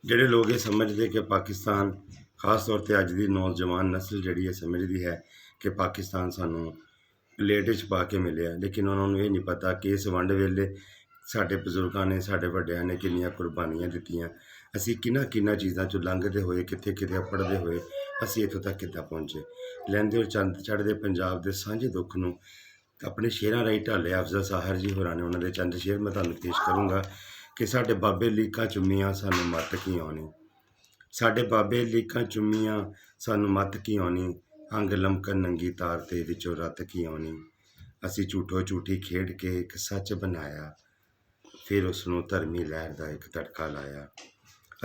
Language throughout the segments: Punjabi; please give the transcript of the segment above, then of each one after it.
ਜਿਹੜੇ ਲੋਕ ਇਹ ਸਮਝਦੇ ਕਿ ਪਾਕਿਸਤਾਨ ਖਾਸ ਤੌਰ 'ਤੇ ਅੱਜ ਦੀ ਨੌਜਵਾਨ ਨਸਲ ਜਿਹੜੀ ਹੈ ਸਮਝਦੀ ਹੈ ਕਿ ਪਾਕਿਸਤਾਨ ਸਾਨੂੰ ਪਲੇਟ 'ਚ ਪਾ ਕੇ ਮਿਲਿਆ, ਲੇਕਿਨ ਉਹਨਾਂ ਨੂੰ ਇਹ ਨਹੀਂ ਪਤਾ ਕਿ ਇਸ ਵੰਡ ਵੇਲੇ ਸਾਡੇ ਬਜ਼ੁਰਗਾਂ ਨੇ, ਸਾਡੇ ਵੱਡਿਆਂ ਨੇ ਕਿੰਨੀਆਂ ਕੁਰਬਾਨੀਆਂ ਦਿੱਤੀਆਂ। ਅਸੀਂ ਕਿੰਨਾ ਕਿੰਨਾ ਚੀਜ਼ਾਂ 'ਚੋਂ ਲੰਘਦੇ ਹੋਏ, ਕਿੱਥੇ ਕਿੱਥੇ ਪੜ੍ਹਦੇ ਹੋਏ ਅਸੀਂ ਇੱਥੋਂ ਤੱਕ ਕਿੱਦਾਂ ਪਹੁੰਚੇ। ਲੈਂਦੇ ਹੋਏ ਚੰਦ ਚੜ੍ਹਦੇ ਪੰਜਾਬ ਦੇ ਸਾਂਝੇ ਦੁੱਖ ਨੂੰ ਆਪਣੇ ਸ਼ੇਰਾਂ ਰਾਹੀਂ ਢਾਲਿਆ ਅਫਜ਼ਲ ਸਾਹਰ ਜੀ ਹੋਰਾਂ ਨੇ। ਉਹਨਾਂ ਦੇ ਚੰਦ ਸ਼ੇਰ ਮੈਂ ਤੁਹਾਨੂੰ ਪੇਸ਼ ਕਰੂੰਗਾ ਕਿ ਸਾਡੇ ਬਾਬੇ ਲੀਕਾਂ ਚੁੰਮੀਆਂ ਸਾਨੂੰ ਮੱਤ ਕੀ ਆਉਣੀ, ਸਾਡੇ ਬਾਬੇ ਲੀਕਾਂ ਚੁੰਮੀਆਂ ਸਾਨੂੰ ਮੱਤ ਕੀ ਆਉਣੀ, ਅੰਗ ਲਮਕਣ ਨੰਗੀ ਤਾਰ ਤੇ ਵਿੱਚੋਂ ਰੱਤ ਕੀ ਆਉਣੀ। ਅਸੀਂ ਝੂਠੋ ਝੂਠੀ ਖੇਡ ਕੇ ਇੱਕ ਸੱਚ ਬਣਾਇਆ, ਫਿਰ ਉਸ ਨੂੰ ਧਰਮੀ ਲਹਿਰ ਦਾ ਇੱਕ ਤੜਕਾ ਲਾਇਆ।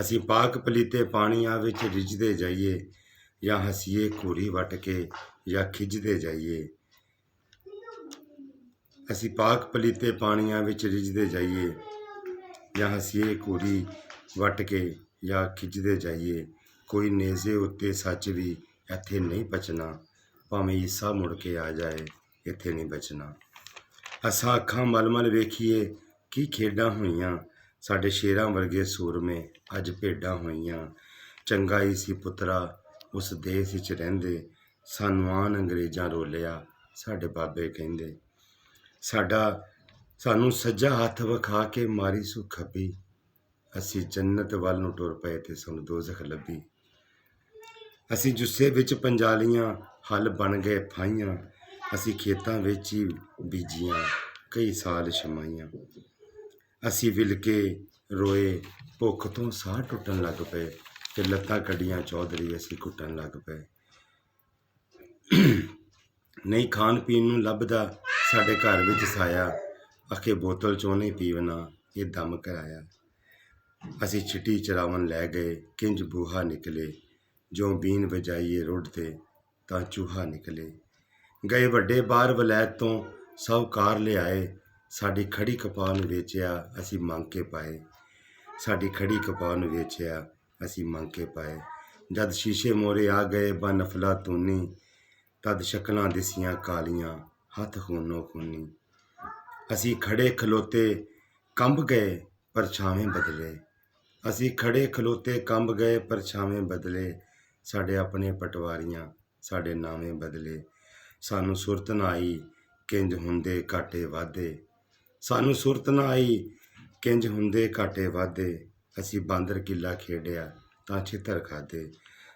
ਅਸੀਂ ਪਾਕ ਪਲੀਤੇ ਪਾਣੀਆਂ ਵਿੱਚ ਰਿੱਝਦੇ ਜਾਈਏ, ਜਾਂ ਹੱਸੀਏ ਘੂਰੀ ਵੱਟ ਕੇ ਜਾਂ ਖਿੱਚਦੇ ਜਾਈਏ। ਅਸੀਂ ਪਾਕ ਪਲੀਤੇ ਪਾਣੀਆਂ ਵਿੱਚ ਰਿੱਝਦੇ ਜਾਈਏ, ਜਾਂ ਹੱਸੀਏ ਘੂਰੀ ਵੱਟ ਕੇ ਜਾਂ ਖਿੱਚਦੇ ਜਾਈਏ। ਕੋਈ ਨੇਜ਼ੇ ਉੱਤੇ ਸੱਚ ਵੀ ਇੱਥੇ ਨਹੀਂ ਬਚਣਾ, ਭਾਵੇਂ ਈਸਾ ਮੁੜ ਕੇ ਆ ਜਾਏ ਇੱਥੇ ਨਹੀਂ ਬਚਣਾ। ਅਸਾਂ ਅੱਖਾਂ ਮਲ ਮਲ ਵੇਖੀਏ ਕੀ ਖੇਡਾਂ ਹੋਈਆਂ, ਸਾਡੇ ਸ਼ੇਰਾਂ ਵਰਗੇ ਸੂਰਮੇ ਅੱਜ ਭੇਡਾਂ ਹੋਈਆਂ। ਚੰਗਾ ਹੀ ਸੀ ਪੁੱਤਰਾ ਉਸ ਦੇਸ਼ ਵਿੱਚ ਰਹਿੰਦੇ, ਸਾਨੂੰ ਆਨ ਅੰਗਰੇਜ਼ਾਂ ਰੋਲਿਆ ਸਾਡੇ ਬਾਬੇ ਕਹਿੰਦੇ। ਸਾਨੂੰ ਸੱਜਾ ਹੱਥ ਵਿਖਾ ਕੇ ਮਾਰੀ ਸੂ ਖੱਬੀ, ਅਸੀਂ ਜੰਨਤ ਵੱਲ ਨੂੰ ਟੁਰ ਪਏ ਤੇ ਸਾਨੂੰ ਦੋਜ਼ਖ ਲੱਭੀ। ਅਸੀਂ ਜੁੱਸੇ ਵਿੱਚ ਪੰਜਾਲੀਆਂ ਹੱਲ ਬਣ ਗਏ ਫਾਹੀਆਂ, ਅਸੀਂ ਖੇਤਾਂ ਵਿੱਚ ਹੀ ਬੀਜੀਆਂ ਕਈ ਸਾਲ ਛਮਾਈਆਂ। ਅਸੀਂ ਵਿਲਕੇ ਰੋਏ ਭੁੱਖ ਤੋਂ ਸਾਹ ਟੁੱਟਣ ਲੱਗ ਪਏ, ਤੇ ਲੱਤਾਂ ਕੱਢੀਆਂ ਚੌਧਰੀ ਅਸੀਂ ਘੁੱਟਣ ਲੱਗ ਪਏ। ਨਹੀਂ ਖਾਣ ਪੀਣ ਨੂੰ ਲੱਭਦਾ ਸਾਡੇ ਘਰ ਵਿੱਚ ਸਾਇਆ, ਆਖੇ ਬੋਤਲ ਚੋਂ ਨਹੀਂ ਪੀਵਣਾ ਇਹ ਦਮ ਕਰਾਇਆ। ਅਸੀਂ ਛਿੱਟੀ ਚਰਾਵਣ ਲੈ ਗਏ ਕਿੰਜ ਬੂਹਾ ਨਿਕਲੇ, ਜੋ ਬੀਨ ਵਜਾਈਏ ਰੁੱਢਦੇ ਤਾਂ ਚੂਹਾ ਨਿਕਲੇ। ਗਏ ਵੱਡੇ ਬਾਹਰ ਵਲੈਤ ਤੋਂ ਸਾਹੂਕਾਰ ਲਿਆਏ, ਸਾਡੀ ਖੜੀ ਕਪਾਹ ਨੂੰ ਵੇਚਿਆ ਅਸੀਂ ਮੰਗ ਕੇ ਪਾਏ, ਸਾਡੀ ਖੜੀ ਕਪਾਹ ਨੂੰ ਵੇਚਿਆ ਅਸੀਂ ਮੰਗ ਕੇ ਪਾਏ। ਜਦ ਸ਼ੀਸ਼ੇ ਮੋਰੇ ਆ ਗਏ ਬਨ ਅਫਲਾਤੂਨੀ, ਤਦ ਸ਼ਕਲਾਂ ਦਿਸੀਆਂ ਕਾਲੀਆਂ ਹੱਥ ਖੂਨੋ ਖੂਨੀ। ਅਸੀਂ ਖੜੇ ਖਲੋਤੇ ਕੰਬ ਗਏ ਪਰਛਾਵੇਂ ਬਦਲੇ, ਅਸੀਂ ਖੜੇ ਖਲੋਤੇ ਕੰਬ ਗਏ ਪਰਛਾਵੇਂ ਬਦਲੇ। ਸਾਡੇ ਆਪਣੇ ਪਟਵਾਰੀਆਂ ਸਾਡੇ ਨਾਵੇਂ ਬਦਲੇ, ਸਾਨੂੰ ਸੁਰਤ ਨਾ ਆਈ ਕਿੰਜ ਹੁੰਦੇ ਘਾਟੇ ਵਾਧੇ, ਸਾਨੂੰ ਸੁਰਤ ਨਾ ਆਈ ਕਿੰਜ ਹੁੰਦੇ ਘਾਟੇ ਵਾਧੇ। ਅਸੀਂ ਬਾਂਦਰ ਕਿੱਲਾ ਖੇਡਿਆ ਤਾਂ ਛਿੱਤਰ ਖਾਧੇ,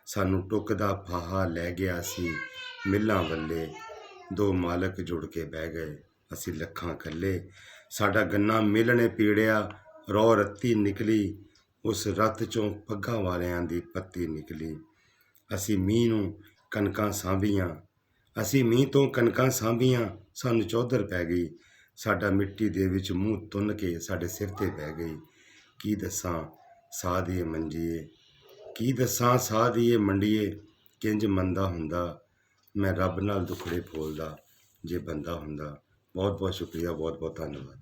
ਸਾਨੂੰ ਟੁੱਕਦਾ ਫਾਹਾ ਲੈ ਗਿਆ ਸੀ ਮਿੱਲਾਂ ਵੱਲੇ। ਦੋ ਮਾਲਕ ਜੁੜ ਕੇ ਬਹਿ ਗਏ ਅਸੀਂ ਲੱਖਾਂ ਇਕੱਲੇ, ਸਾਡਾ ਗੰਨਾ ਮਿੱਲ ਨੇ ਪੀੜਿਆ ਰੌ ਰੱਤੀ ਨਿਕਲੀ, ਉਸ ਰੱਤ ਚੋਂ ਪੱਗਾਂ ਵਾਲਿਆਂ ਦੀ ਪੱਤੀ ਨਿਕਲੀ। ਅਸੀਂ ਮੀਂਹ ਨੂੰ ਕਣਕਾਂ ਸਾਂਭੀਆਂ, ਅਸੀਂ ਮੀਂਹ ਤੋਂ ਕਣਕਾਂ ਸਾਂਭੀਆਂ, ਸਾਨੂੰ ਚੌਧਰ ਪੈ ਗਈ। ਸਾਡਾ ਮਿੱਟੀ ਦੇ ਵਿੱਚ ਮੂੰਹ ਤੁੰਨ ਕੇ ਸਾਡੇ ਸਿਰ 'ਤੇ ਪੈ ਗਈ। ਕੀ ਦੱਸਾਂ ਸਾਹ ਦੀਏ ਮੰਜੀਏ, ਕੀ ਦੱਸਾਂ ਸਾਹ ਦੀਏ ਮੰਡੀਏ, ਕਿੰਜ ਮੰਦਾ ਹੁੰਦਾ ਮੈਂ ਰੱਬ ਨਾਲ ਦੁਖੜੇ ਫੋਲਦਾ ਜੇ ਬੰਦਾ ਹੁੰਦਾ। ਬਹੁਤ ਬਹੁਤ ਸ਼ੁਕਰੀਆ, ਬਹੁਤ ਬਹੁਤ ਧੰਨਵਾਦ।